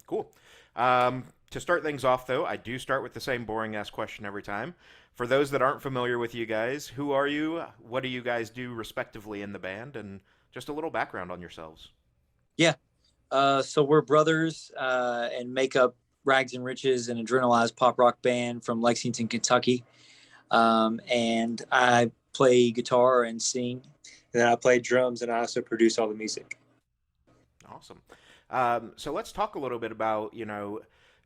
Cool. To start things off, though, I do start with the same boring ass question every time. For those that aren't familiar with you guys, who are you? What do you guys do respectively in the band? And just a little background on yourselves. Yeah. So we're brothers and make up Rags and Riches, an adrenalized pop rock band from Lexington, Kentucky. And I play guitar and sing. And then I play drums and I also produce all the music. Awesome. So let's talk a little bit about,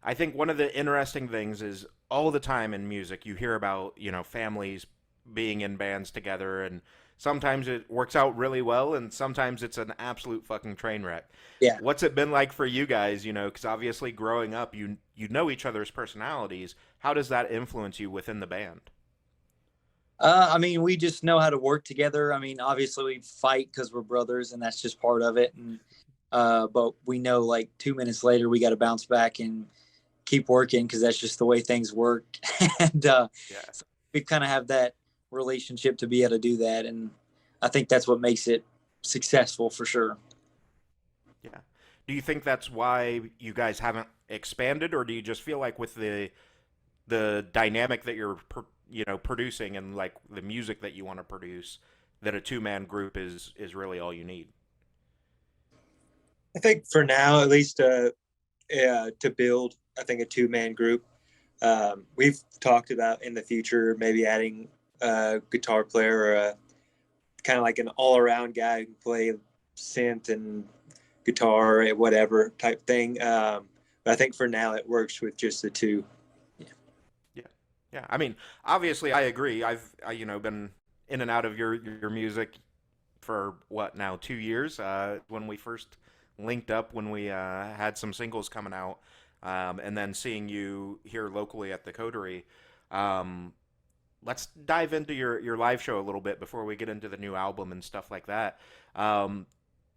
I think one of the interesting things is all the time in music, you hear about, families being in bands together, and sometimes it works out really well, and sometimes it's an absolute fucking train wreck. Yeah. What's it been like for you guys, because obviously growing up, you know each other's personalities. How does that influence you within the band? I mean, we just know how to work together. I mean, obviously we fight because we're brothers and that's just part of it. And, but we know like 2 minutes later, we got to bounce back and keep working because that's just the way things work. and Yeah. so we kind of have that relationship to be able to do that. And I think that's what makes it successful for sure. Yeah. Do you think that's why you guys haven't expanded, or do you just feel like with the dynamic that you're producing and like the music that you want to produce, that a two-man group is really all you need? I think for now, at least, to build, I think a two-man group. We've talked about in the future maybe adding a guitar player or a kind of like an all-around guy who can play synth and guitar, whatever type thing. But I think for now it works with just the two. Yeah, yeah. I mean, obviously, I agree. Been in and out of your music for what now 2 years. When we first linked up, when we had some singles coming out, and then seeing you here locally at the Coterie. Um, let's dive into your live show a little bit before we get into the new album and stuff like that. Um,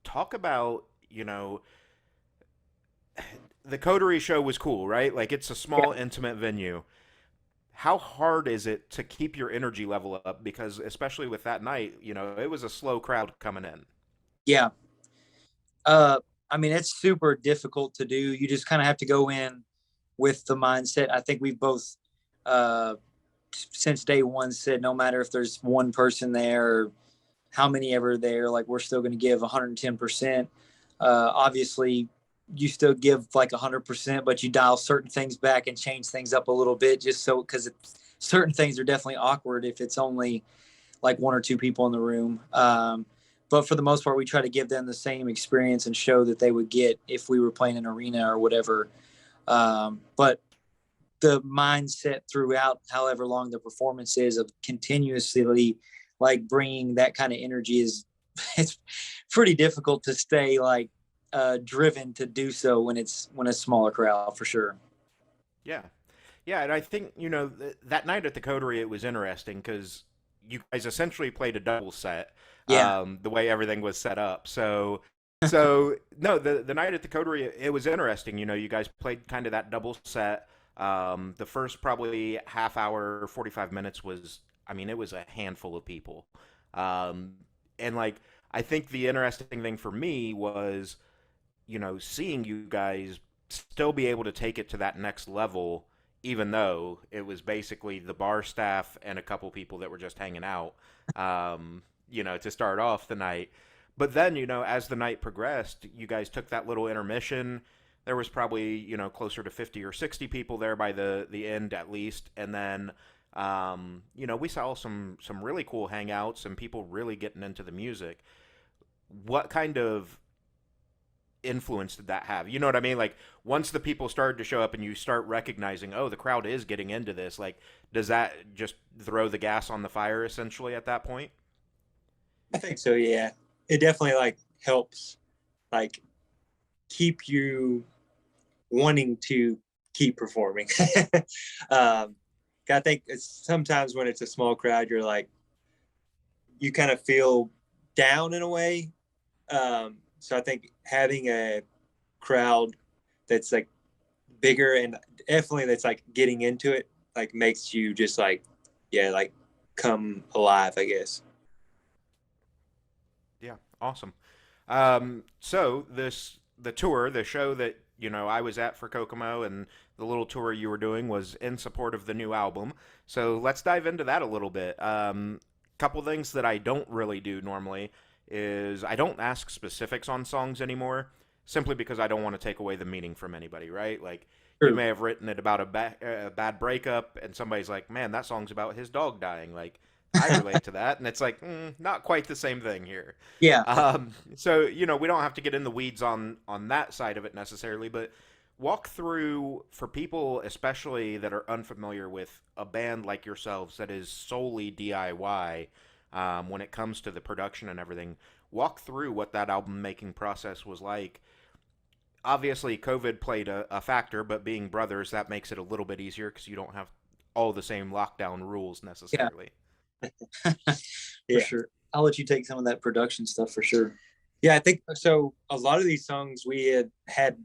talk about the Coterie show was cool, right? Like it's a Yeah. small, intimate venue. How hard is it to keep your energy level up? Because especially with that night, it was a slow crowd coming in. Yeah. Uh, I mean, it's super difficult to do. You just kind of have to go in with the mindset. I think we've both, uh, since day one, said no matter if there's one person there or how many ever there, like we're still going to give 110%. Obviously, you still give like 100%, but you dial certain things back and change things up a little bit just so because certain things are definitely awkward if it's only like one or two people in the room. But for the most part, we try to give them the same experience and show that they would get if we were playing an arena or whatever. But the mindset throughout however long the performance is of continuously like bringing that kind of energy is it's pretty difficult to stay like driven to do so when it's smaller crowd for sure. Yeah. Yeah, and I think, that night at the Coterie, it was interesting because you guys essentially played a double set, Yeah. the way everything was set up. So no, the night at the Coterie, it was interesting. You guys played kind of that double set. The first probably half hour, 45 minutes was, I mean, it was a handful of people. And like, I think the interesting thing for me was, seeing you guys still be able to take it to that next level, even though it was basically the bar staff and a couple people that were just hanging out, to start off the night. But then, as the night progressed, you guys took that little intermission. There was probably, closer to 50 or 60 people there by the end at least. And then, we saw some really cool hangouts and people really getting into the music. What kind of influence did that have? You know what I mean? Like once the people started to show up and you start recognizing, oh, the crowd is getting into this, like does that just throw the gas on the fire essentially at that point? I think so. Yeah, it definitely like helps like keep you wanting to keep performing. um, I think it's sometimes when it's a small crowd, you're like you kind of feel down in a way. So I think having a crowd that's like bigger and definitely that's like getting into it like makes you just like yeah like come alive, I guess. Yeah, awesome. So the tour, the show that I was at for Kokomo, and the little tour you were doing was in support of the new album. So let's dive into that a little bit. Couple things that I don't really do normally is I don't ask specifics on songs anymore, simply because I don't want to take away the meaning from anybody, right? Like, you True. may have written it about a bad breakup, and somebody's like, man, that song's about his dog dying. Like, I relate to that. And it's like, not quite the same thing here. Yeah. So, we don't have to get in the weeds on that side of it necessarily, but walk through for people, especially that are unfamiliar with a band like yourselves that is solely DIY when it comes to the production and everything. Walk through what that album making process was like. Obviously, COVID played a factor, but being brothers, that makes it a little bit easier because you don't have all the same lockdown rules Yeah. necessarily. For Yeah. sure. I'll let you take some of that production stuff for sure. Yeah, I think so. A lot of these songs we had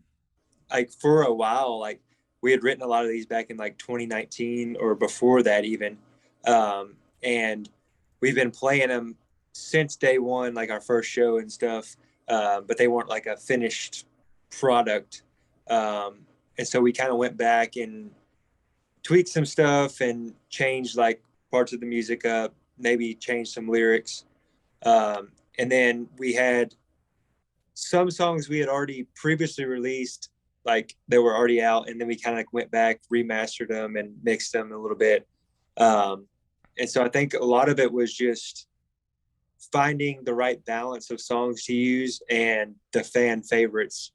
like for a while, like we had written a lot of these back in like 2019 or before that even. And we've been playing them since day one, like our first show and stuff. But they weren't like a finished product. And so we kind of went back and tweaked some stuff and changed like parts of the music up, maybe changed some lyrics. And then we had some songs we had already previously released, like they were already out, and then we kind of like went back, remastered them, and mixed them a little bit. And so I think a lot of it was just finding the right balance of songs to use and the fan favorites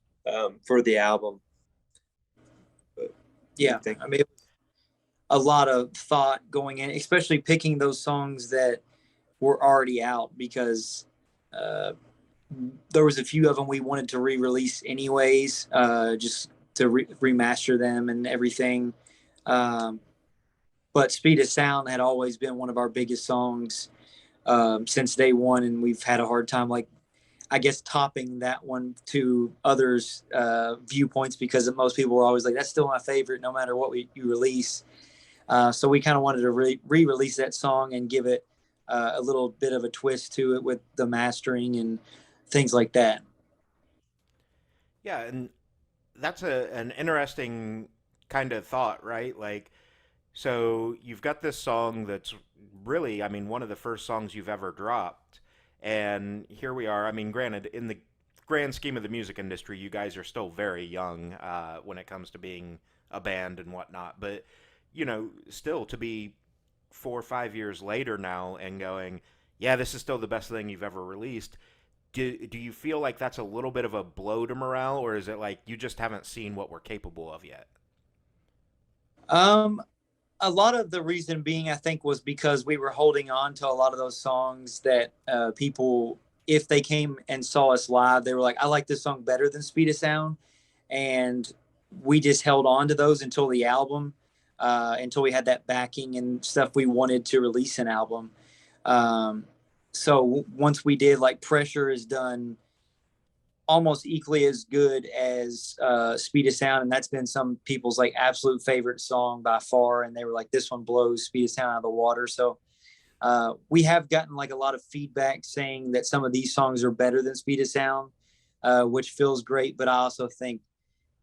for the album. But Yeah. I think, I mean, it was a lot of thought going in, especially picking those songs that were already out, because there was a few of them we wanted to re-release anyways, just to remaster them and everything. But Speed of Sound had always been one of our biggest songs since day one, and we've had a hard time, like, I guess, topping that one to others' viewpoints, because most people were always like, that's still my favorite no matter what you release. So we kind of wanted to re-release that song and give it a little bit of a twist to it with the mastering and things like that. Yeah, and that's an interesting kind of thought, right? Like, so you've got this song that's really, I mean, one of the first songs you've ever dropped. And here we are. I mean, granted, in the grand scheme of the music industry, you guys are still very young when it comes to being a band and whatnot. But, still to be 4 or 5 years later now and going, yeah, this is still the best thing you've ever released. Do you feel like that's a little bit of a blow to morale, or is it like you just haven't seen what we're capable of yet? A lot of the reason being, I think, was because we were holding on to a lot of those songs that people, if they came and saw us live, they were like, I like this song better than Speed of Sound. And we just held on to those until the album, until we had that backing and stuff. We wanted to release an album. So once we did, like, Pressure is done almost equally as good as Speed of Sound, and that's been some people's like absolute favorite song by far, and they were like, this one blows Speed of Sound out of the water. So we have gotten like a lot of feedback saying that some of these songs are better than Speed of Sound, which feels great. But I also think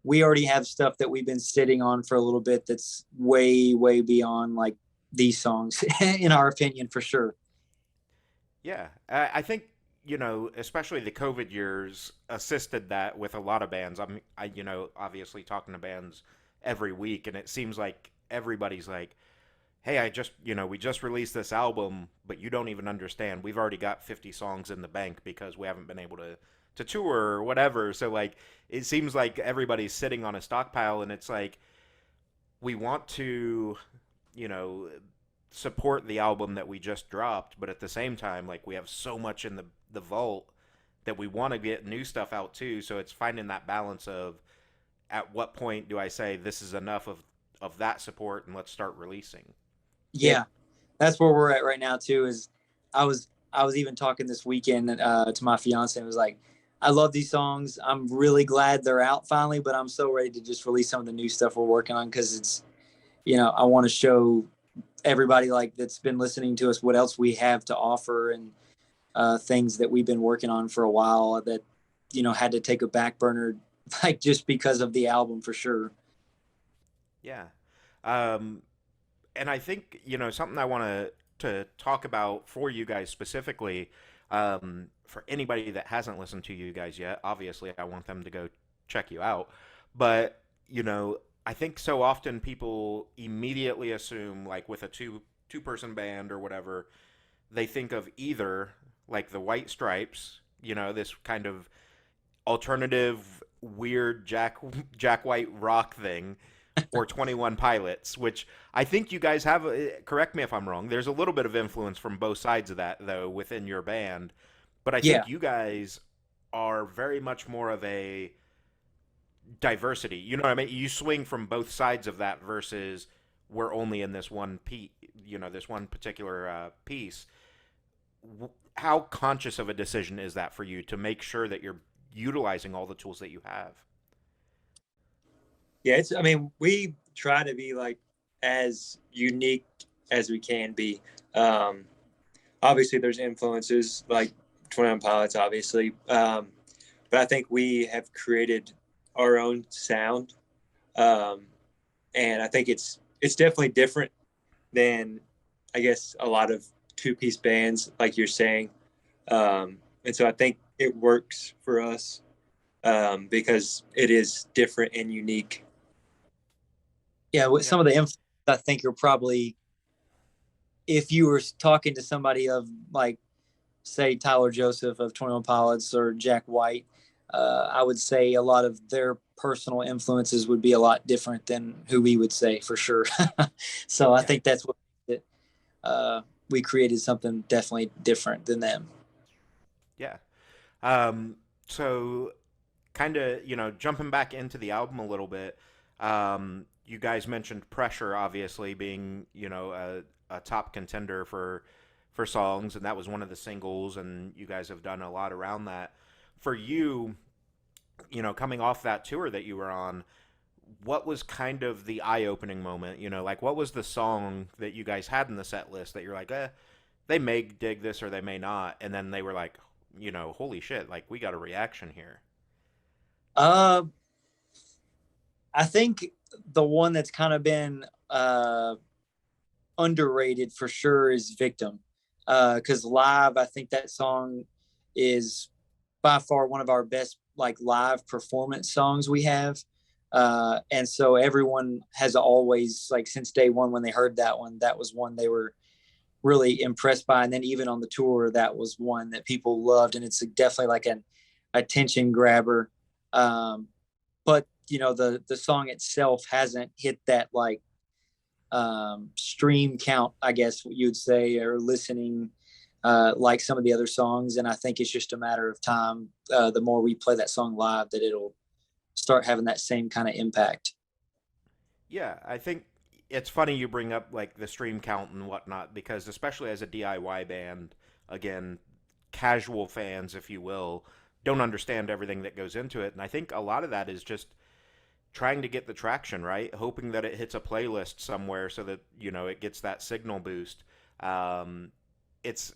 we already have stuff that we've been sitting on for a little bit that's way beyond like these songs in our opinion, for sure. Yeah, I think especially the COVID years assisted that with a lot of bands. Obviously talking to bands every week, and it seems like everybody's like, "Hey, we just released this album, but you don't even understand. We've already got 50 songs in the bank because we haven't been able to tour or whatever." So like, it seems like everybody's sitting on a stockpile, and it's like we want to, you know, support the album that we just dropped, but at the same time, like, we have so much in the vault that we want to get new stuff out too. So it's finding that balance of at what point do I say this is enough of that support and let's start releasing. Yeah, that's where we're at right now too. Is I was even talking this weekend to my fiance, and was like, I love these songs. I'm really glad they're out finally, but I'm so ready to just release some of the new stuff we're working on, because it's, I want to show everybody like that's been listening to us what else we have to offer, and things that we've been working on for a while that had to take a back burner like just because of the album for sure. Yeah. Um, and I think, something I want to talk about for you guys specifically, for anybody that hasn't listened to you guys yet, obviously I want them to go check you out. But, I think so often people immediately assume, like with a two person band or whatever, they think of either like the White Stripes, this kind of alternative weird Jack White rock thing, or 21 Pilots, which I think you guys have, correct me if I'm wrong, there's a little bit of influence from both sides of that though within your band, but I Yeah, think you guys are very much more of a diversity. You know what I mean? You swing from both sides of that versus we're only in this one piece, this one particular piece. How conscious of a decision is that for you to make sure that you're utilizing all the tools that you have? Yeah, it's. I mean, we try to be like as unique as we can be. Um, Obviously, there's influences like 21 Pilots, obviously, but I think we have created our own sound, um, and I think it's definitely different than I guess a lot of two-piece bands, like you're saying, and so I think it works for us because it is different and unique. yeah. With Yeah. some of the influence, I think you're probably, if you were talking to somebody of like, say Tyler Joseph of 21 Pilots or Jack White, I would say a lot of their personal influences would be a lot different than who we would say for sure. So I Yeah. think that's what it, we created something definitely different than them. Yeah. Um, so kind of, jumping back into the album a little bit, you guys mentioned Pressure obviously being, a top contender for songs, and that was one of the singles, and you guys have done a lot around that. For you, coming off that tour that you were on, what was kind of the eye-opening moment? Like what was the song that you guys had in the set list that you're like, they may dig this or they may not, and then they were like, holy shit, like we got a reaction here. Uh, I think the one that's kind of been underrated for sure is Victim. Because live, I think that song is by far one of our best like live performance songs we have. And so everyone has always like since day one when they heard that one, that was one they were really impressed by. And then even on the tour, that was one that people loved, and it's definitely like an attention grabber. But the song itself hasn't hit that like stream count, I guess you'd say, or listening like some of the other songs. And I think it's just a matter of time. The more we play that song live, that it'll start having that same kind of impact. Yeah, I think it's funny you bring up like the stream count and whatnot, because especially as a DIY band, again, casual fans, if you will, don't understand everything that goes into it. And I think a lot of that is just trying to get the traction, right? Hoping that it hits a playlist somewhere so that, it gets that signal boost. It's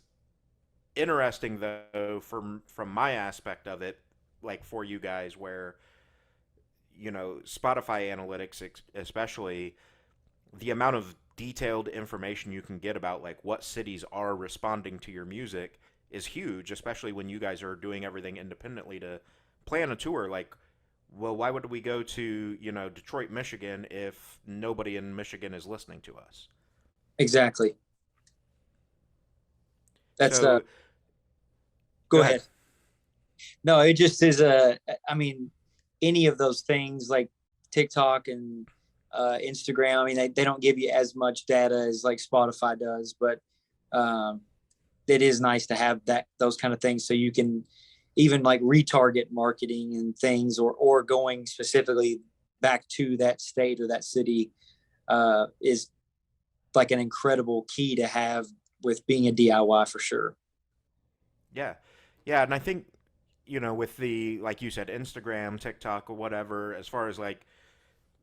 interesting though from my aspect of it, like for you guys, where Spotify analytics especially, the amount of detailed information you can get about like what cities are responding to your music is huge, especially when you guys are doing everything independently to plan a tour. Like, well, why would we go to, Detroit, Michigan if nobody in Michigan is listening to us? Exactly. That's So go go ahead. ahead. No, it just is I mean, any of those things like TikTok and Instagram, I mean, they don't give you as much data as like Spotify does, but um, it is nice to have those kind of things so you can even like retarget marketing and things, or going specifically back to that state or that city is like an incredible key to have with being a DIY for sure. Yeah. Yeah, and I think, with the, like you said, Instagram, TikTok, or whatever, as far as like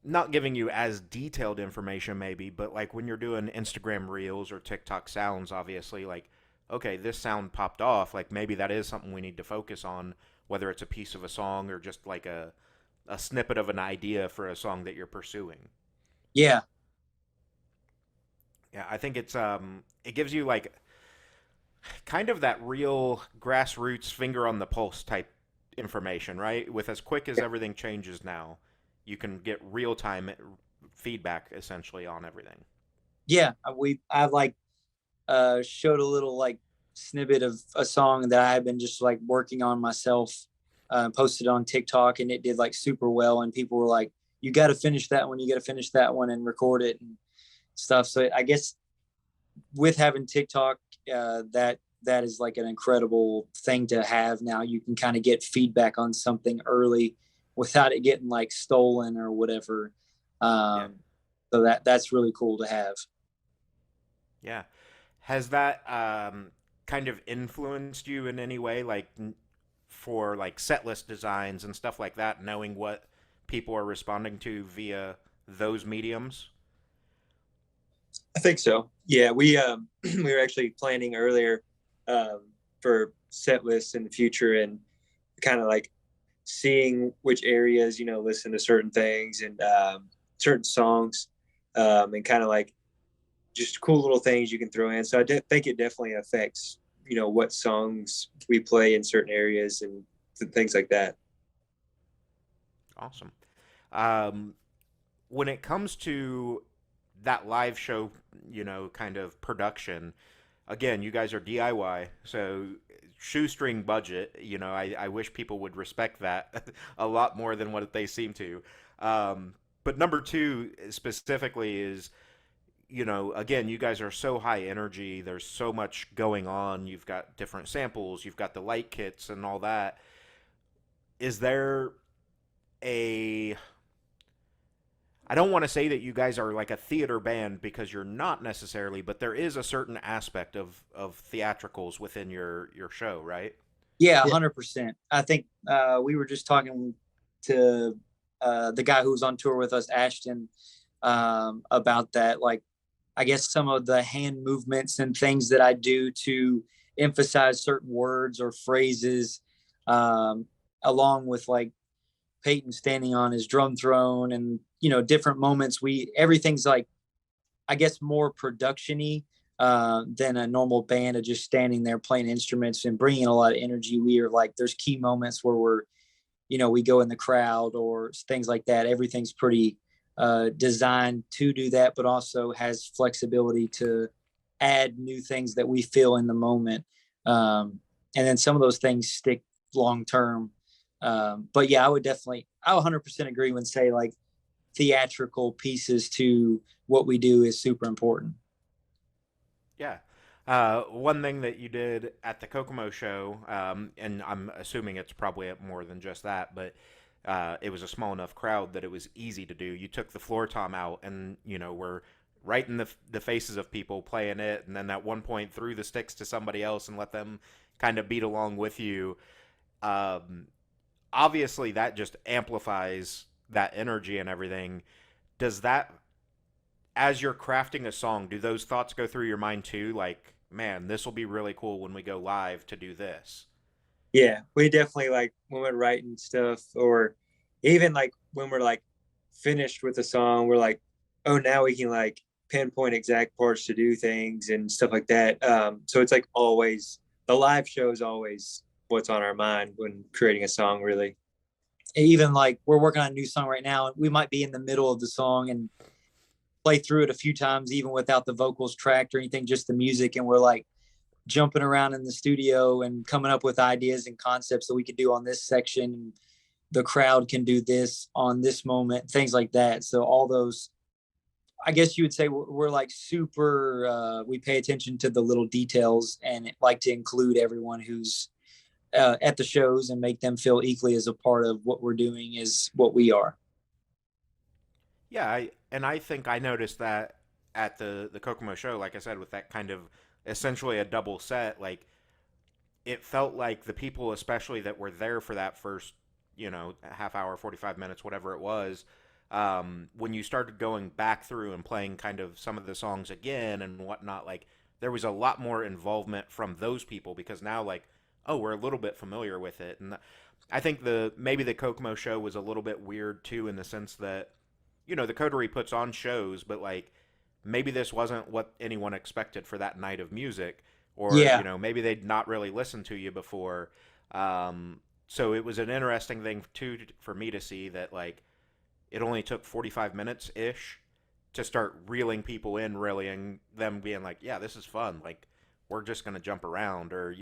not giving you as detailed information maybe, but like when you're doing Instagram reels or TikTok sounds, obviously, like, okay, this sound popped off, like maybe that is something we need to focus on, whether it's a piece of a song or just like a snippet of an idea for a song that you're pursuing. Yeah. Yeah, I think it gives you like kind of that real grassroots finger on the pulse type information, right? With as quick as everything changes now, you can get real time feedback essentially on everything. Yeah. I like showed a little like snippet of a song that I had been just like working on myself, posted on TikTok, and it did like super well. And people were like, "You got to finish that one. You got to finish that one and record it and stuff." So I guess with having TikTok, that is like an incredible thing to have. Now you can kind of get feedback on something early without it getting like stolen or whatever. Yeah. So that's really cool to have. Yeah. Has that kind of influenced you in any way, like for like set list designs and stuff like that, knowing what people are responding to via those mediums? I think so. Yeah, we we were actually planning earlier um, for set lists in the future and kind of like seeing which areas listen to certain things and certain songs and kind of like just cool little things you can throw in. So think it definitely affects what songs we play in certain areas and things like that. Awesome. Um, when it comes to that live show, kind of production, again, you guys are DIY, so shoestring budget. I wish people would respect that a lot more than what they seem to. But number two specifically is, again, you guys are so high energy. There's so much going on. You've got different samples. You've got the light kits and all that. Is there a I don't want to say that you guys are like a theater band because you're not necessarily, but there is a certain aspect of theatricals within your show, right? Yeah, Yeah. 100%. I think we were just talking to the guy who was on tour with us, Ashton, about that. Like, I guess some of the hand movements and things that I do to emphasize certain words or phrases, um, along with like Peyton standing on his drum throne and different moments. Everything's like, I guess, more production-y than a normal band of just standing there playing instruments and bringing a lot of energy. We are like, there's key moments where we go in the crowd or things like that. Everything's pretty designed to do that, but also has flexibility to add new things that we feel in the moment. And then some of those things stick long term. But yeah, I 100% agree when say like theatrical pieces to what we do is super important. Yeah. One thing that you did at the Kokomo show, and I'm assuming it's probably more than just that, but it was a small enough crowd that it was easy to do. You took the floor tom out, and were right in the faces of people playing it, and then at one point threw the sticks to somebody else and let them kind of beat along with you. Um, Obviously, that just amplifies that energy and everything. Does that as you're crafting a song, do those thoughts go through your mind too? Like, man, this will be really cool when we go live to do this. Yeah, we definitely like when we're writing stuff, or even like when we're like finished with a song, we're like, oh, now we can like pinpoint exact parts to do things and stuff like that. So it's like always the live show is always what's on our mind when creating a song, really. Even like we're working on a new song right now, and we might be in the middle of the song and play through it a few times, even without the vocals tracked or anything, just the music. And we're like jumping around in the studio and coming up with ideas and concepts that we could do on this section. The crowd can do this on this moment, things like that. So all those, I guess you would say we're like super, we pay attention to the little details and like to include everyone who's at the shows and make them feel equally as a part of what we're doing is what we are. Yeah, I think I noticed that at the Kokomo show, like I said, with that kind of essentially a double set, like it felt like the people, especially that were there for that first, half hour, 45 minutes, whatever it was, when you started going back through and playing kind of some of the songs again and whatnot, like there was a lot more involvement from those people because now, like, oh, we're a little bit familiar with it. And I think maybe the Kokomo show was a little bit weird too, in the sense that, the Coterie puts on shows, but like maybe this wasn't what anyone expected for that night of music, or Yeah. maybe they'd not really listened to you before. So it was an interesting thing too for me to see that like it only took 45 minutes ish to start reeling people in, really, and them being like, yeah, this is fun. Like, we're just going to jump around. Or,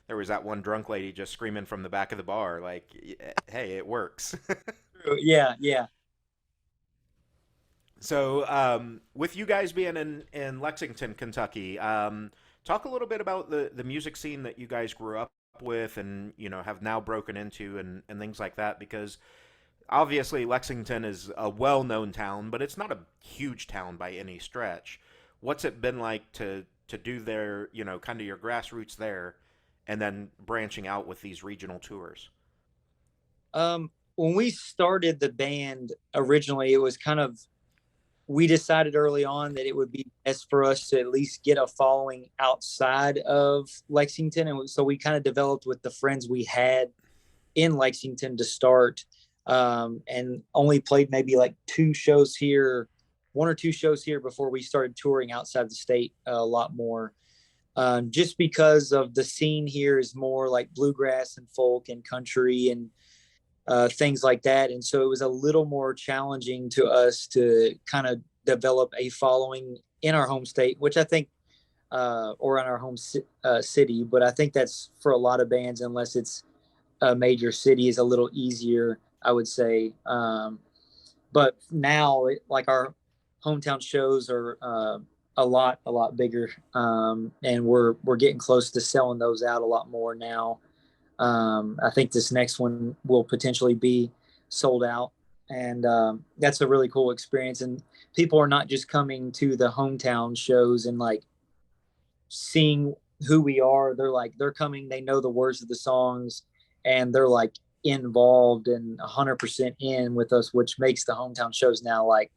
there was that one drunk lady just screaming from the back of the bar, like, hey, it works. Yeah, yeah. So, with you guys being in Lexington, Kentucky, talk a little bit about the music scene that you guys grew up with and, have now broken into and things like that, because obviously Lexington is a well-known town, but it's not a huge town by any stretch. What's it been like to do their, kind of your grassroots there, and then branching out with these regional tours? When we started the band originally, it was kind of, we decided early on that it would be best for us to at least get a following outside of Lexington. And so we kind of developed with the friends we had in Lexington to start, and only played maybe like two shows here, one or two shows here before we started touring outside the state a lot more. Just because of the scene here is more like bluegrass and folk and country and things like that. And so it was a little more challenging to us to kind of develop a following in our home state, which I think, or in our home city. But I think that's for a lot of bands, unless it's a major city, is a little easier, I would say. But now, like our hometown shows are a lot bigger, and we're getting close to selling those out a lot more now. I think this next one will potentially be sold out, and that's a really cool experience. And people are not just coming to the hometown shows and like seeing who we are. They're coming. They know the words of the songs, and they're like involved and 100% in with us, which makes the hometown shows now like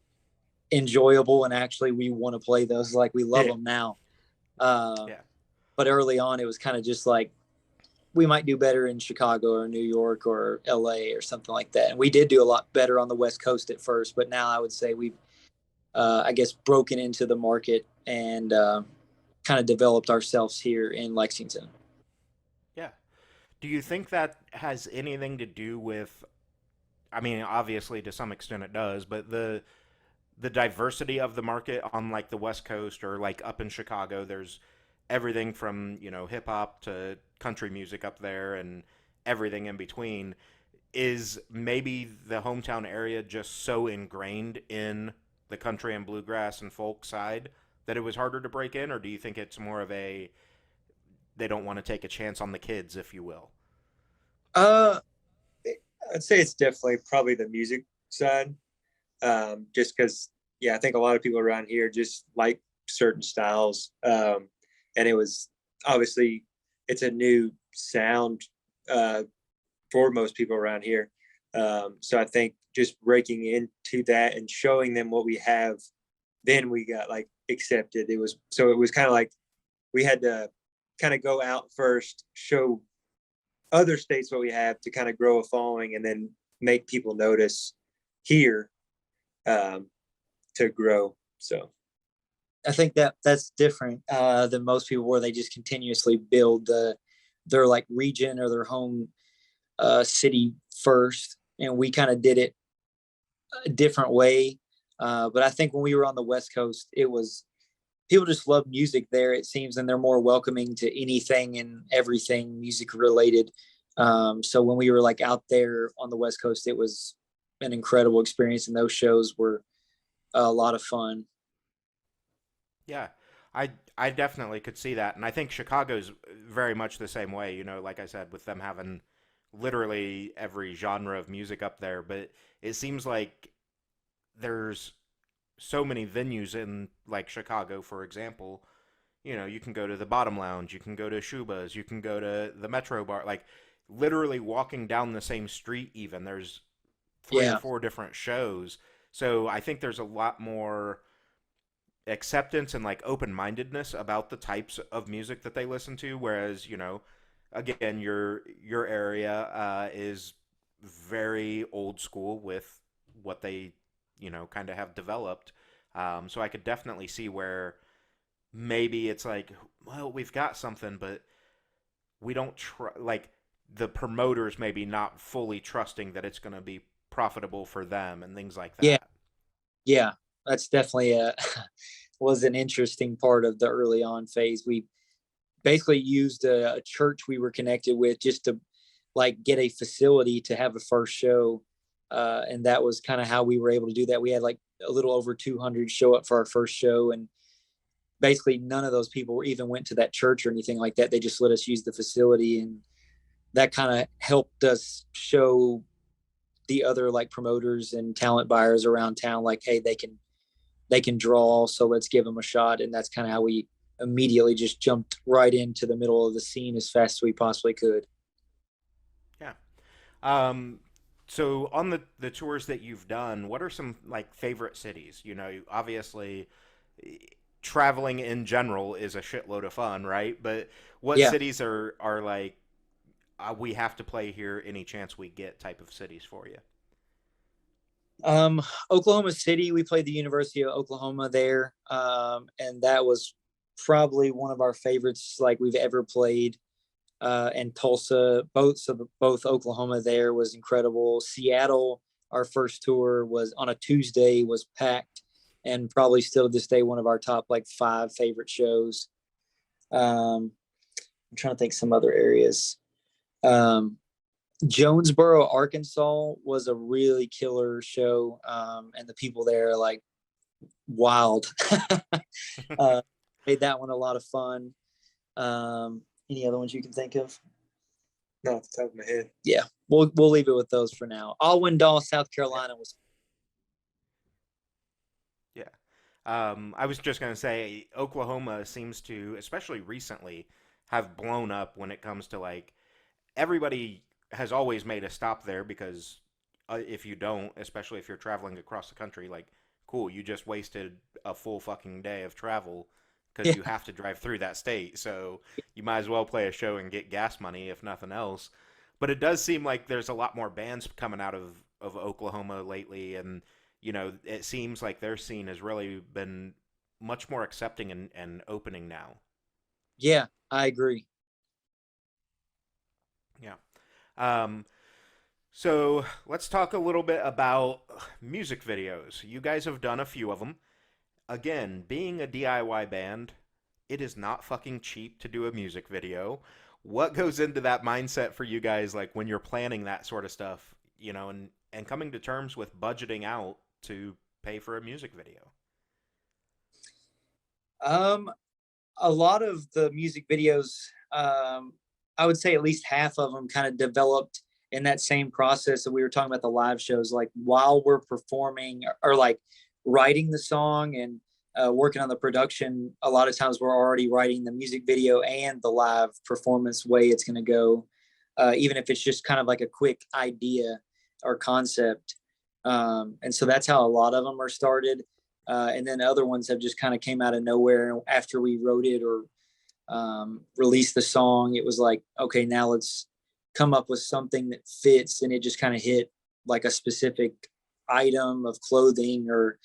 enjoyable. And actually, we want to play those. Like we love them now. Yeah. But early on, it was kind of just like, we might do better in Chicago or New York or LA or something like that. And we did do a lot better on the West Coast at first, but now I would say we've, I guess, broken into the market and kind of developed ourselves here in Lexington. Yeah. Do you think that has anything to do with, I mean, obviously to some extent it does, but the diversity of the market on like the West Coast or like up in Chicago, there's everything from, hip hop to country music up there and everything in between. Is maybe the hometown area just so ingrained in the country and bluegrass and folk side that it was harder to break in, or do you think it's more of a they don't want to take a chance on the kids, if you will? Uh, I'd say it's definitely probably the music side. Just because, yeah, I think a lot of people around here just like certain styles. And it was obviously it's a new sound for most people around here. So I think just breaking into that and showing them what we have, then we got like accepted. It was kind of like we had to kind of go out first, show other states what we have to kind of grow a following, and then make people notice here to grow. So I think that's different than most people, where they just continuously build their like region or their home city first, and we kind of did it a different way. But I think when we were on the West Coast, it was people just love music there, it seems, and they're more welcoming to anything and everything music related. So when we were like out there on the West Coast, it was an incredible experience, and those shows were a lot of fun. Yeah, I definitely could see that, and I think Chicago's very much the same way. Like I said, with them having literally every genre of music up there, but it seems like there's so many venues in like Chicago, for example. You can go to the Bottom Lounge, you can go to Shuba's, you can go to the Metro Bar. Like literally walking down the same street, even there's three or Yeah. four different shows. So I think there's a lot more acceptance and like open mindedness about the types of music that they listen to. Whereas, again, your area is very old school with what they, kind of have developed. So I could definitely see where maybe it's like, well, we've got something, but we don't like the promoters maybe not fully trusting that it's going to be profitable for them and things like Yeah, that. yeah, that's definitely a was an interesting part of the early on phase. We basically used a church we were connected with just to like get a facility to have a first show, and that was kind of how we were able to do that. We had like a little over 200 show up for our first show, and basically none of those people even went to that church or anything like that. They just let us use the facility, and that kind of helped us show the other like promoters and talent buyers around town like, hey, they can draw, so let's give them a shot. And that's kind of how we immediately just jumped right into the middle of the scene as fast as we possibly could. Yeah. Um, so on the tours that you've done, what are some like favorite cities? Obviously traveling in general is a shitload of fun, right? But what Yeah. cities are like we have to play here any chance we get type of cities for you? Um, Oklahoma City, we played the University of Oklahoma there. And that was probably one of our favorites like we've ever played. And Tulsa, both Oklahoma there was incredible. Seattle, our first tour was on a Tuesday, was packed, and probably still to this day one of our top like 5 favorite shows. I'm trying to think some other areas. Um, Jonesboro, Arkansas was a really killer show, and the people there are like wild. uh, Made that one a lot of fun. Any other ones you can think of? Not off the top of my head. Yeah, we'll leave it with those for now. Alwyndahl, South Carolina was. Yeah. I was just going to say Oklahoma seems to, especially recently, have blown up when it comes to like everybody has always made a stop there because if you don't, especially if you're traveling across the country, like, cool, you just wasted a full fucking day of travel because Yeah, you have to drive through that state. So you might as well play a show and get gas money, if nothing else. But it does seem like there's a lot more bands coming out of Oklahoma lately, and it seems like their scene has really been much more accepting and opening now. yeah, I agree. Yeah. Um, so let's talk a little bit about music videos. You guys have done a few of them. Again, being a DIY band, it is not fucking cheap to do a music video. What goes into that mindset for you guys, like when you're planning that sort of stuff, and coming to terms with budgeting out to pay for a music video? Um, a lot of the music videos, I would say at least half of them kind of developed in that same process that we were talking about the live shows. Like while we're performing or like writing the song and working on the production, a lot of times we're already writing the music video and the live performance way it's going to go, even if it's just kind of like a quick idea or concept. And so that's how a lot of them are started. And then other ones have just kind of came out of nowhere after we wrote it or released the song. It was like, okay, now let's come up with something that fits, and it just kind of hit like a specific item of clothing or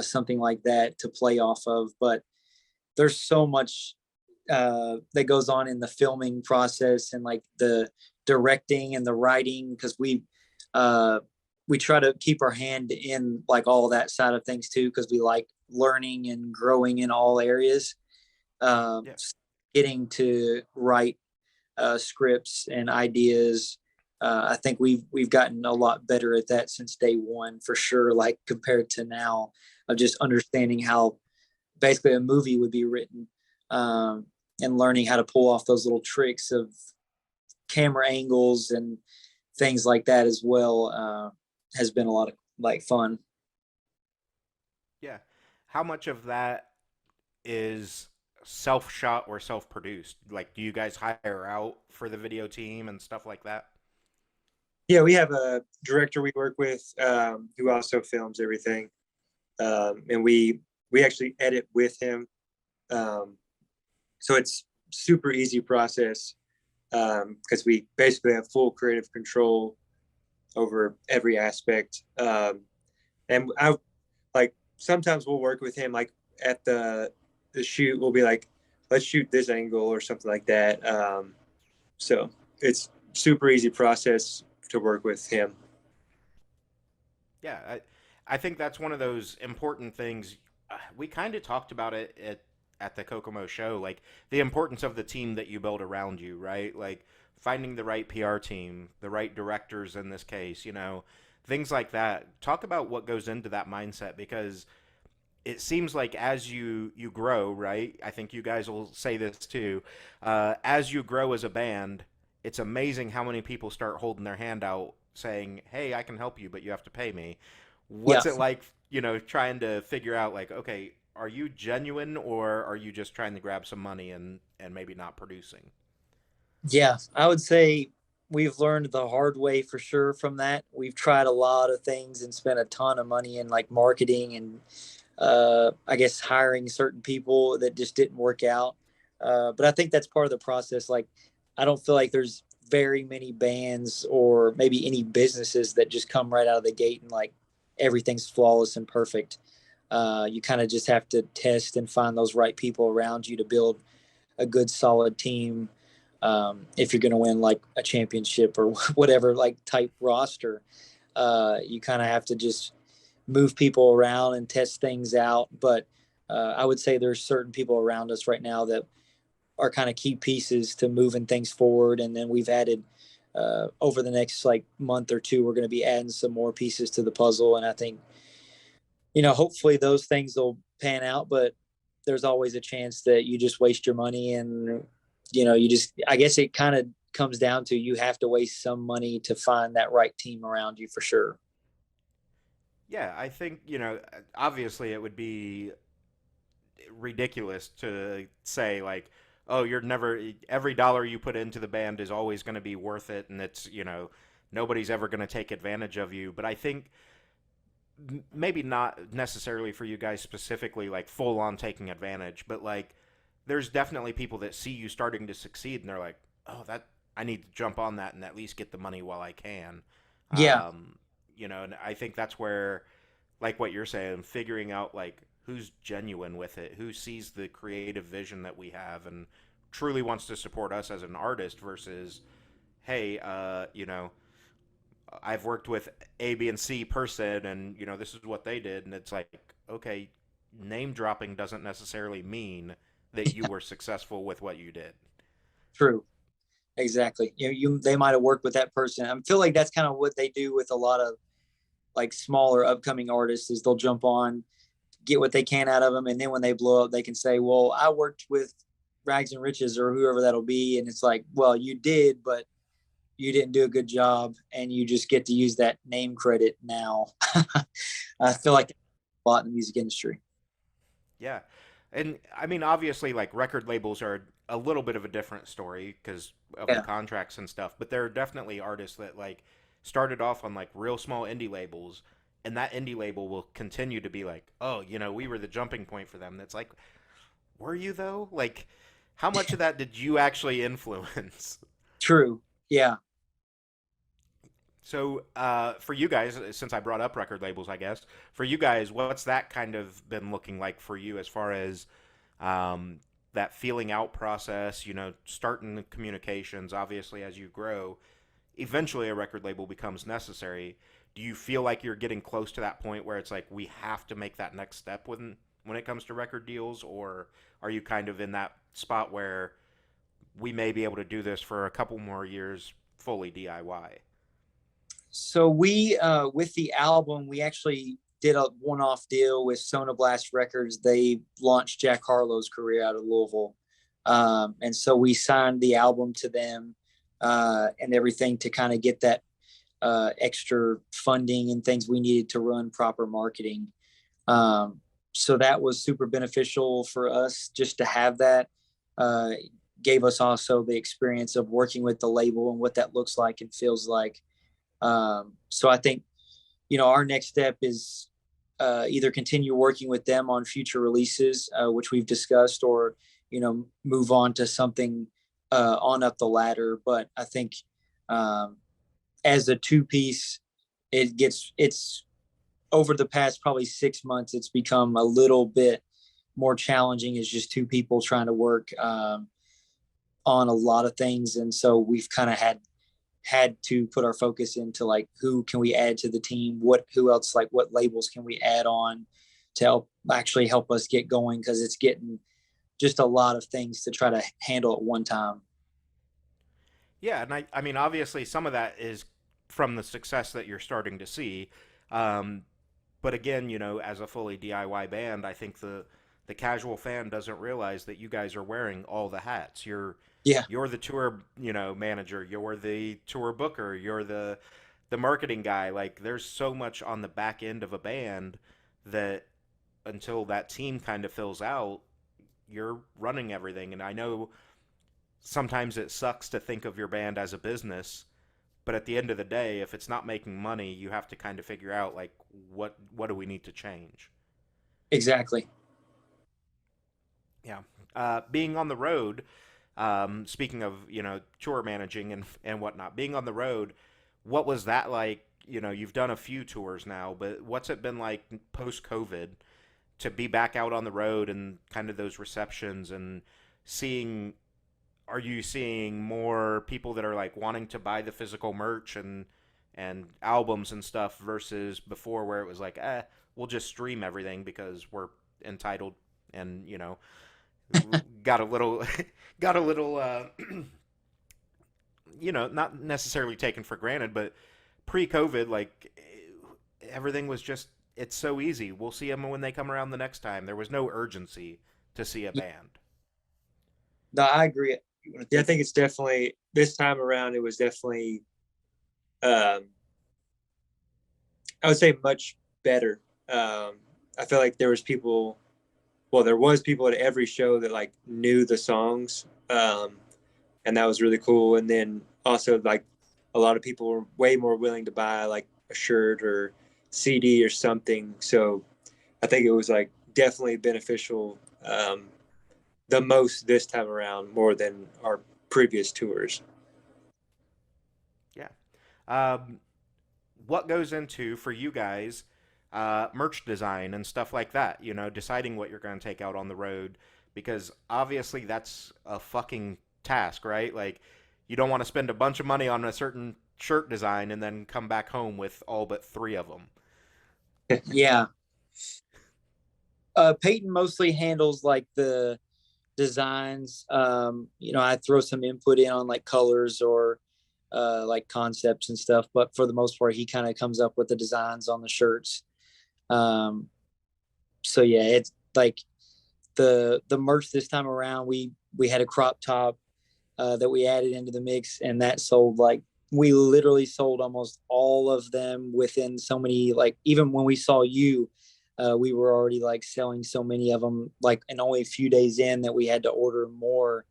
something like that to play off of. But there's so much that goes on in the filming process and like the directing and the writing because we try to keep our hand in like all that side of things too because we like learning and growing in all areas. um, Yeah. Getting to write scripts and ideas, I think we've gotten a lot better at that since day one for sure, like compared to now of just understanding how basically a movie would be written, and learning how to pull off those little tricks of camera angles and things like that as well, has been a lot of like fun. Yeah. How much of that is self shot or self produced? Like, do you guys hire out for the video team and stuff like that? Yeah, we have a director we work with who also films everything, and we actually edit with him. So it's super easy process. because we basically have full creative control over every aspect. And I like sometimes we'll work with him like at the shoot. We'll be like, let's shoot this angle or something like that. So it's super easy process to work with him. Yeah, I think that's one of those important things. We kind of talked about it at the Kokomo show, like the importance of the team that you build around you, right? Like finding the right PR team, the right directors in this case, things like that. Talk about what goes into that mindset because it seems like as you grow, right? I think you guys will say this too. As you grow as a band, it's amazing how many people start holding their hand out saying, "Hey, I can help you, but you have to pay me." Yeah. What's it like, trying to figure out like, okay, are you genuine or are you just trying to grab some money and maybe not producing? Yeah, I would say we've learned the hard way for sure from that. We've tried a lot of things and spent a ton of money in like marketing and I guess hiring certain people that just didn't work out. But I think that's part of the process. Like, I don't feel like there's very many bands or maybe any businesses that just come right out of the gate and like everything's flawless and perfect. You kind of just have to test and find those right people around you to build a good solid team. If you're going to win like a championship or whatever like type roster, you kind of have to just move people around and test things out. But I would say there's certain people around us right now that are kind of key pieces to moving things forward. And then we've added over the next like month or two, we're going to be adding some more pieces to the puzzle. And I think, hopefully those things will pan out, but there's always a chance that you just waste your money and, I guess it kind of comes down to you have to waste some money to find that right team around you for sure. Yeah, I think, obviously it would be ridiculous to say like, oh, you're never every dollar you put into the band is always going to be worth it and it's, nobody's ever going to take advantage of you, but I think maybe not necessarily for you guys specifically like full on taking advantage, but like there's definitely people that see you starting to succeed and they're like, "Oh, that I need to jump on that and at least get the money while I can." Yeah, And I think that's where like what you're saying, figuring out like who's genuine with it, who sees the creative vision that we have and truly wants to support us as an artist versus, hey, I've worked with A, B, and C person, and this is what they did, and it's like, okay, name dropping doesn't necessarily mean that you were successful with what you did. true. Exactly. They might have worked with that person. I feel like that's kind of what they do with a lot of like smaller upcoming artists is they'll jump on, get what they can out of them, and then when they blow up, they can say, "Well, I worked with Rags and Riches or whoever that'll be," and it's like, "Well, you did, but you didn't do a good job, and you just get to use that name credit now." I feel like a lot in the music industry. Yeah, and I mean, obviously, like record labels are a little bit of a different story because of the Yeah, contracts and stuff. But there are definitely artists that like started off on like real small indie labels, and that indie label will continue to be like, oh, we were the jumping point for them. That's like, were you though? Like, how much of that did you actually influence? true. Yeah. So, for you guys, since I brought up record labels, I guess for you guys, what's that kind of been looking like for you as far as that feeling out process? Starting the communications. Obviously, as you grow, eventually a record label becomes necessary. Do you feel like you're getting close to that point where it's like we have to make that next step when it comes to record deals, or are you kind of in that spot where we may be able to do this for a couple more years fully DIY? So we, with the album, we actually did a one-off deal with Sonoblast Records. They launched Jack Harlow's career out of Louisville, and so we signed the album to them and everything to kind of get that extra funding and things we needed to run proper marketing. Um, so that was super beneficial for us just to have that. Uh, Gave us also the experience of working with the label and what that looks like and feels like. So I think, our next step is either continue working with them on future releases, which we've discussed, or, move on to something on up the ladder. But I think as a two piece, it's over the past probably 6 months, it's become a little bit more challenging as just two people trying to work on a lot of things. And so we've kind of had to put our focus into like, who can we add to the team? Who else, like what labels can we add on to help us get going? Cause it's getting just a lot of things to try to handle at one time. Yeah, and I mean, obviously, some of that is from the success that you're starting to see. Um, but again, as a fully DIY band, I think the casual fan doesn't realize that you guys are wearing all the hats. Yeah. You're the tour, manager. You're the tour booker. You're the marketing guy. Like, there's so much on the back end of a band that until that team kind of fills out, you're running everything. And I know sometimes it sucks to think of your band as a business, but at the end of the day, if it's not making money, you have to kind of figure out like what do we need to change. Exactly. Yeah. Being on the road, speaking of tour managing and whatnot, being on the road, what was that like? You've done a few tours now, but what's it been like post COVID to be back out on the road and kind of those receptions and seeing? Are you seeing more people that are like wanting to buy the physical merch and albums and stuff versus before where it was like, we'll just stream everything because we're entitled and got a little got a little not necessarily taken for granted, but pre-COVID, like everything was just it's so easy. We'll see them when they come around the next time. There was no urgency to see a band. No, I agree. Yeah, I think it's definitely this time around. It was definitely, I would say, much better. I feel like there was people. Well, there was people at every show that like knew the songs, and that was really cool. And then also like a lot of people were way more willing to buy like a shirt or CD or something. So I think it was like definitely beneficial. The most this time around more than our previous tours. Yeah. What goes into for you guys merch design and stuff like that? Deciding what you're going to take out on the road because obviously that's a fucking task, right? Like you don't want to spend a bunch of money on a certain shirt design and then come back home with all but 3 of them. Yeah. Peyton mostly handles like the designs. I throw some input in on like colors or like concepts and stuff, but for the most part, he kind of comes up with the designs on the shirts. Um, so yeah, it's like the merch this time around. We had a crop top that we added into the mix, and that sold like we literally sold almost all of them within so many. Like even when we saw you, we were already like selling so many of them, like and only a few days in that we had to order more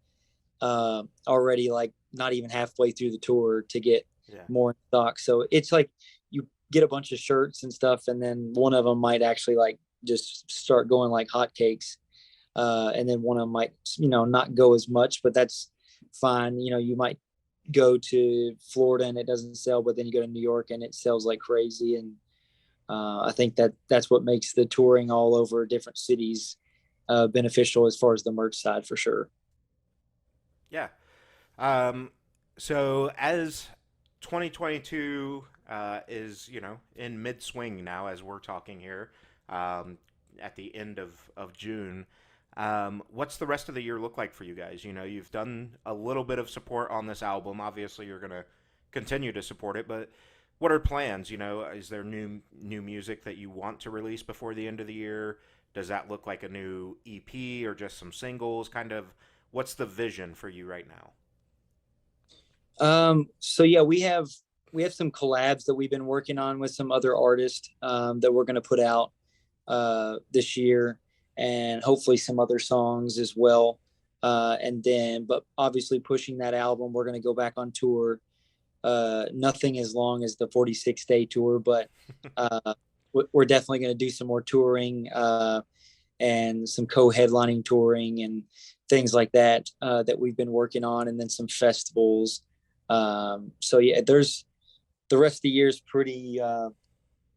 already, like not even halfway through the tour to get more in stock. So it's like you get a bunch of shirts and stuff, and then one of them might actually like just start going like hotcakes. And then one of them might, not go as much, but that's fine. You might go to Florida and it doesn't sell, but then you go to New York and it sells like crazy. And I think that's what makes the touring all over different cities beneficial as far as the merch side for sure. Yeah. So as 2022 is, in mid swing now as we're talking here, at the end of June, what's the rest of the year look like for you guys? You've done a little bit of support on this album. Obviously, you're going to continue to support it, but what are plans? Is there new music that you want to release before the end of the year? Does that look like a new EP or just some singles? Kind of, what's the vision for you right now? So yeah, we have some collabs that we've been working on with some other artists that we're going to put out this year, and hopefully some other songs as well. But obviously pushing that album, we're going to go back on tour. Nothing as long as the 46-day tour, but we're definitely going to do some more touring. and some co-headlining touring and things like that that we've been working on, and then some festivals. So yeah, there's the rest of the year is pretty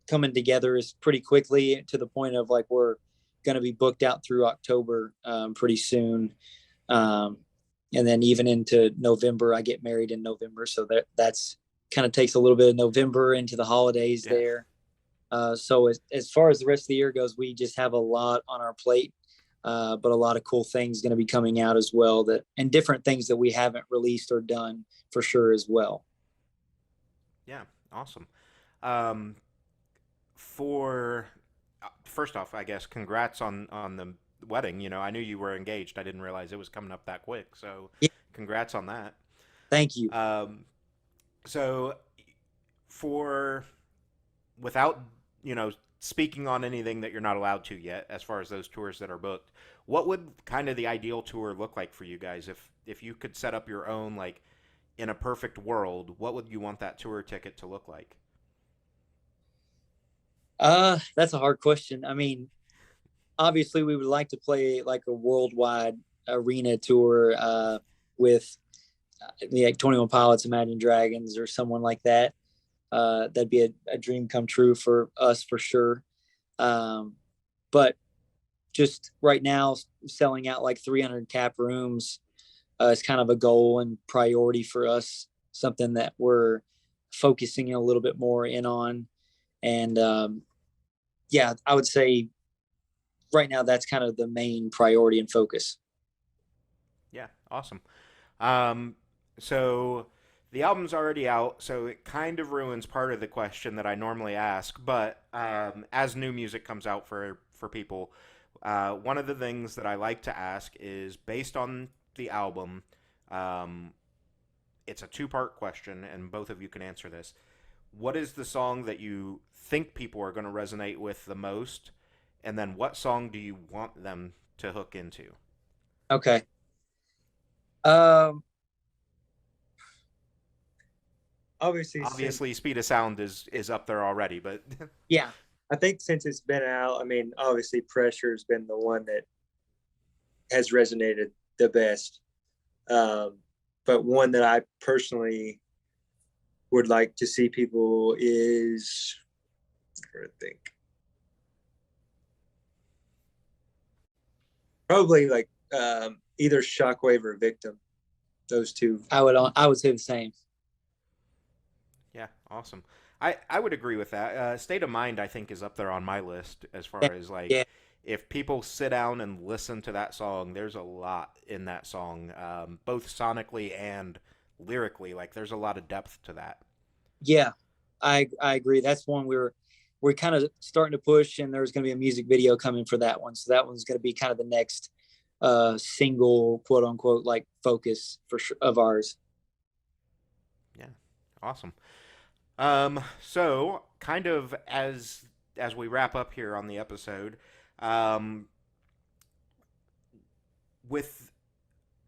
coming together is pretty quickly, to the point of like we're going to be booked out through October pretty soon. Um, and then even into November, I get married in November. So that's kind of takes a little bit of November into the holidays Yeah. there. So as far as the rest of the year goes, we just have a lot on our plate, but a lot of cool things going to be coming out as well, that and different things that we haven't released or done for sure as well. Yeah, awesome. Um, for first off, I guess congrats on the wedding. You know, I knew you were engaged. I didn't realize it was coming up that quick. So, Yeah, congrats on that. thank you. Um, so for without speaking on anything that you're not allowed to yet, as far as those tours that are booked, what would kind of the ideal tour look like for you guys if you could set up your own, like, in a perfect world, what would you want that tour ticket to look like? That's a hard question. I mean, obviously we would like to play like a worldwide arena tour with the like 21 Pilots, Imagine Dragons, or someone like that. That'd be a dream come true for us for sure. Um, but just right now, selling out like 300 cap rooms is kind of a goal and priority for us. Something that we're focusing a little bit more in on. And yeah, I would say right now that's kind of the main priority and focus. Yeah, awesome. Um, so the album's already out, so it kind of ruins part of the question that I normally ask. But as new music comes out for people, one of the things that I like to ask is based on the album. Um, it's a two-part question, and both of you can answer this. What is the song that you think people are going to resonate with the most? And then what song do you want them to hook into? Okay. Um, Obviously, since Obviously, Speed of Sound is up there already, but yeah. I think since it's been out, I mean, obviously, Pressure's been the one that has resonated the best. Um, but one that I personally would like to see people is, I think, probably like either Shockwave or Victim. Those two. I would say the same. yeah, awesome. I would agree with that. State of Mind, I think, is up there on my list as far as like Yeah. if people sit down and listen to that song, there's a lot in that song, both sonically and lyrically. Like there's a lot of depth to that. Yeah. I agree. That's one we're kind of starting to push, and there's going to be a music video coming for that one. So that one's going to be kind of the next single, quote unquote, like focus for sure of ours. Yeah, awesome. So kind of as we wrap up here on the episode, um, with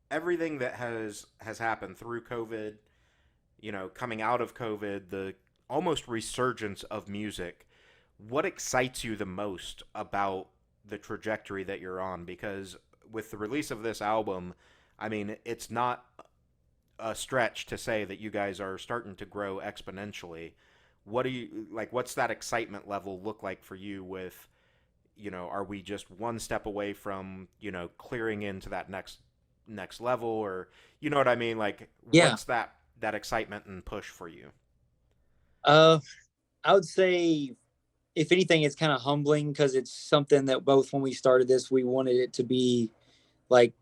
everything that has happened through COVID, coming out of COVID, the almost resurgence of music, what excites you the most about the trajectory that you're on? Because with the release of this album, I mean, it's not a stretch to say that you guys are starting to grow exponentially. What do you like? What's that excitement level look like for you? With are we just one step away from clearing into that next level, or you know what I mean? Like, Yeah. what's that excitement and push for you? Uh, I would say, if anything, it's kind of humbling because it's something that both when we started this, we wanted it to be like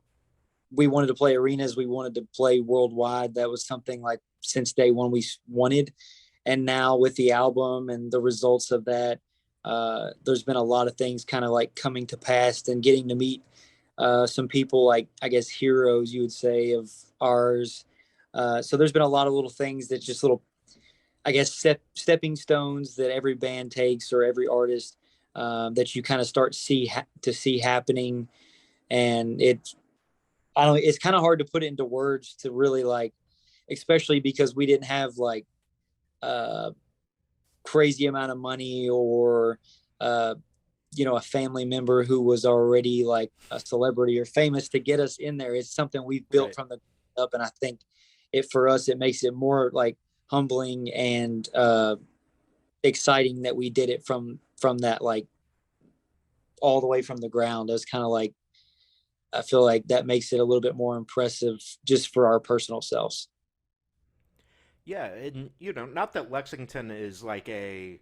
we wanted to play arenas, we wanted to play worldwide. That was something like since day one we wanted. And now with the album and the results of that, there's been a lot of things kind of like coming to pass, and getting to meet some people like, I guess, heroes, you would say, of ours. So there's been a lot of little things that just little, I guess, stepping stones that every band takes, or every artist, that you kind of start to see happening. And I don't, it's kind of hard to put it into words to really like, especially because we didn't have like uh crazy amount of money, or a family member who was already like a celebrity or famous to get us in there. It's something we've built Right. from the up, and I think for us it makes it more like humbling and exciting that we did it from that, like all the way from the ground. It's kind of like, I feel like that makes it a little bit more impressive just for our personal selves. Yeah, and not that Lexington is like it's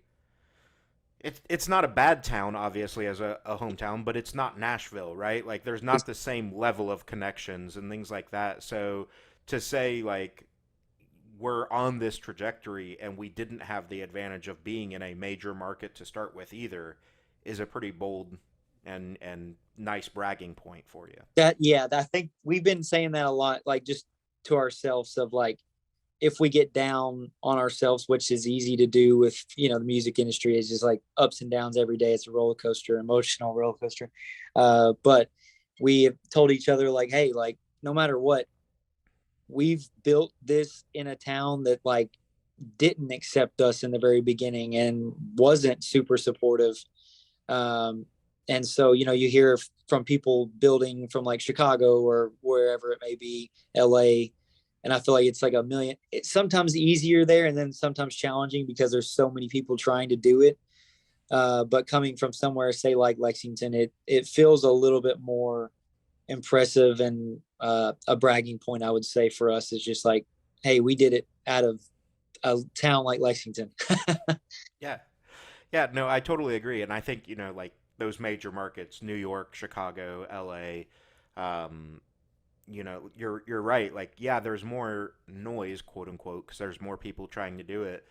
not a bad town, obviously, as a hometown, but it's not Nashville, right? Like, there's not the same level of connections and things like that. So to say like we're on this trajectory and we didn't have the advantage of being in a major market to start with either is a pretty bold and nice bragging point for you. I think we've been saying that a lot, like just to ourselves, of like, if we get down on ourselves, which is easy to do with, the music industry, is just like ups and downs every day. It's a roller coaster, emotional roller coaster. But we have told each other like, hey, like no matter what, we've built this in a town that like didn't accept us in the very beginning and wasn't super supportive. Um, and so, you hear from people building from like Chicago or wherever it may be, LA, and I feel like it's like a million. It's sometimes easier there, and then sometimes challenging because there's so many people trying to do it. But coming from somewhere, say like Lexington, it feels a little bit more impressive, and a bragging point, I would say, for us is just like, hey, we did it out of a town like Lexington. Yeah. Yeah, no, I totally agree. And I think, like those major markets, New York, Chicago, LA, um, you're right. Like, yeah, there's more noise, quote unquote, because there's more people trying to do it.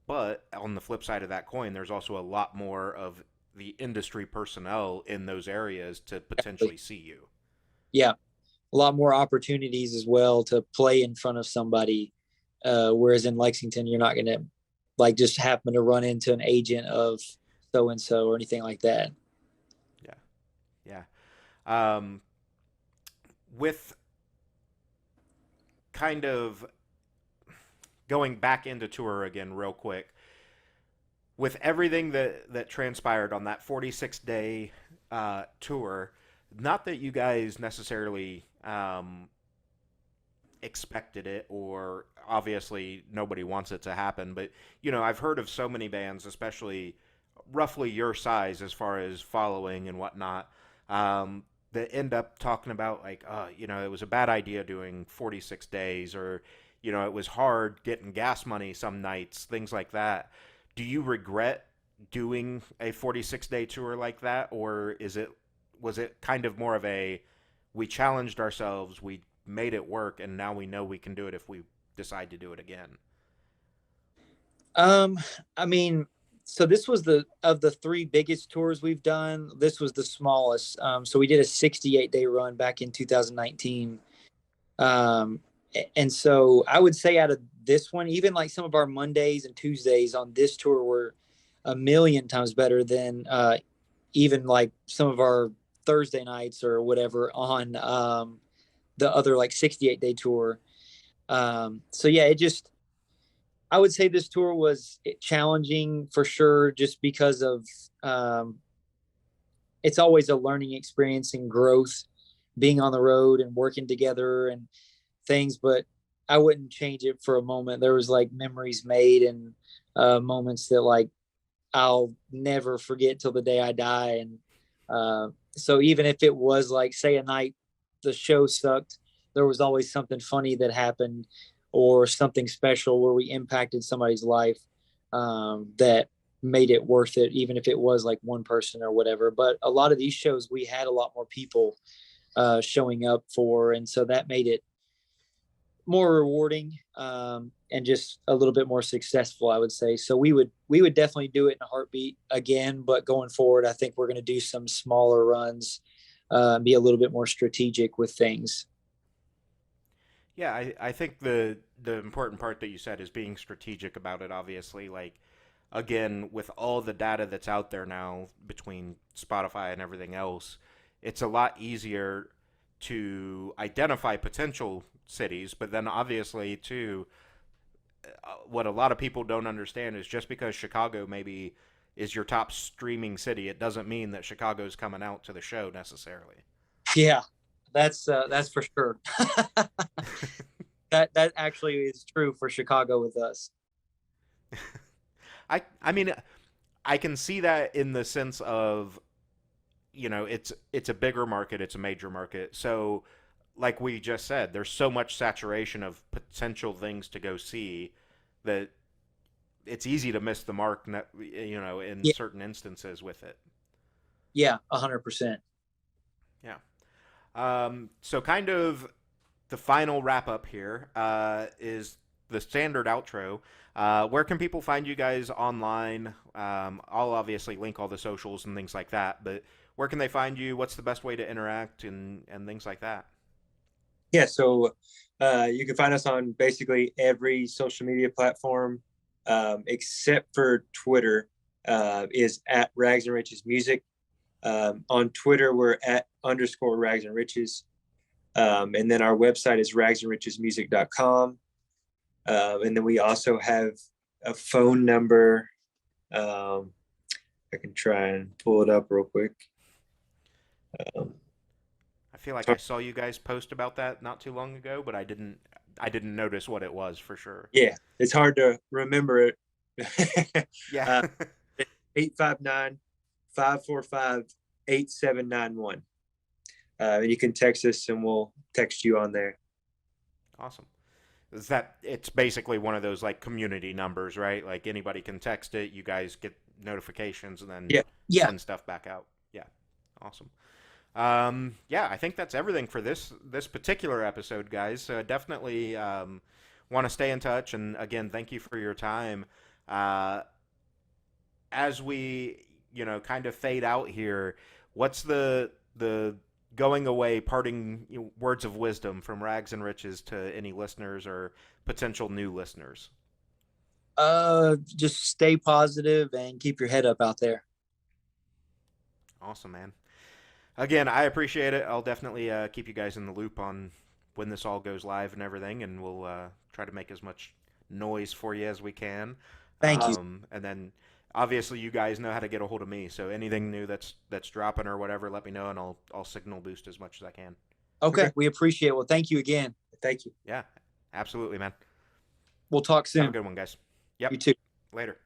But on the flip side of that coin, there's also a lot more of the industry personnel in those areas to potentially see you. Yeah, a lot more opportunities as well to play in front of somebody. Whereas in Lexington, you're not going to like just happen to run into an agent of so and so or anything like that. Yeah. Yeah. With kind of going back into tour again, real quick, with everything that transpired on that 46-day tour, not that you guys necessarily expected it, or obviously nobody wants it to happen, but I've heard of so many bands, especially roughly your size as far as following and whatnot, that end up talking about like, it was a bad idea doing 46 days, or it was hard getting gas money some nights, things like that. Do you regret doing a 46-day tour like that, or was it kind of more of a, we challenged ourselves, we made it work, and now we know we can do it if we decide to do it again? Um, I mean, so this was the three biggest tours we've done. This was the smallest. So we did a 68-day run back in 2019. Um, and so I would say out of this one, even like some of our Mondays and Tuesdays on this tour were a million times better than even like some of our Thursday nights or whatever on the other like 68-day tour. So yeah, I would say this tour was challenging for sure, just because of um, it's always a learning experience and growth, being on the road and working together and things. But I wouldn't change it for a moment. There was like memories made and moments that like I'll never forget till the day I die. And so even if it was like, say, a night the show sucked, there was always something funny that happened or something special where we impacted somebody's life, that made it worth it, even if it was like one person or whatever. But a lot of these shows, we had a lot more people showing up for, and so that made it more rewarding, and just a little bit more successful, I would say. So we would definitely do it in a heartbeat again. But going forward, I think we're going to do some smaller runs, be a little bit more strategic with things. Yeah, I think the important part that you said is being strategic about it, obviously. Like, again, with all the data that's out there now between Spotify and everything else, it's a lot easier to identify potential cities, but then obviously too, what a lot of people don't understand is just because Chicago maybe is your top streaming city, it doesn't mean that Chicago's coming out to the show necessarily. Yeah, that's for sure. That actually is true for Chicago with us. I mean, I can see that in the sense of, you know, it's a bigger market, it's a major market. So like we just said, there's so much saturation of potential things to go see that it's easy to miss the mark, you know, in Yeah, certain instances with it. yeah, 100%. Yeah. So kind of the final wrap up here is the standard outro. Where can people find you guys online? I'll obviously link all the socials and things like that, but where can they find you? What's the best way to interact and things like that? Yeah, so you can find us on basically every social media platform except for Twitter is at Rags and Riches Music. On Twitter, we're at _ Rags and Riches. And then our website is ragsandrichesmusic.com. And then we also have a phone number. I can try and pull it up real quick. I feel like I saw you guys post about that not too long ago, but I didn't notice what it was for sure. Yeah, it's hard to remember it. Yeah. 859-545-8791. And you can text us and we'll text you on there. Awesome. Is that it's basically one of those like community numbers, right? Like anybody can text it, you guys get notifications and then Yeah. send stuff back out. Yeah. Awesome. Yeah, I think that's everything for this particular episode, guys. Definitely want to stay in touch, and again, thank you for your time. As we, you know, kind of fade out here, what's the going away parting words of wisdom from Rags and Riches to any listeners or potential new listeners? Just stay positive and keep your head up out there. Awesome, man. Again, I appreciate it. I'll definitely keep you guys in the loop on when this all goes live and everything, and we'll try to make as much noise for you as we can. Thank you. And then, obviously, you guys know how to get a hold of me. So anything new that's dropping or whatever, let me know, and I'll signal boost as much as I can. Okay, we appreciate it. Well, thank you again. Thank you. Yeah, absolutely, man. We'll talk soon. Have a good one, guys. Yep. You too. Later.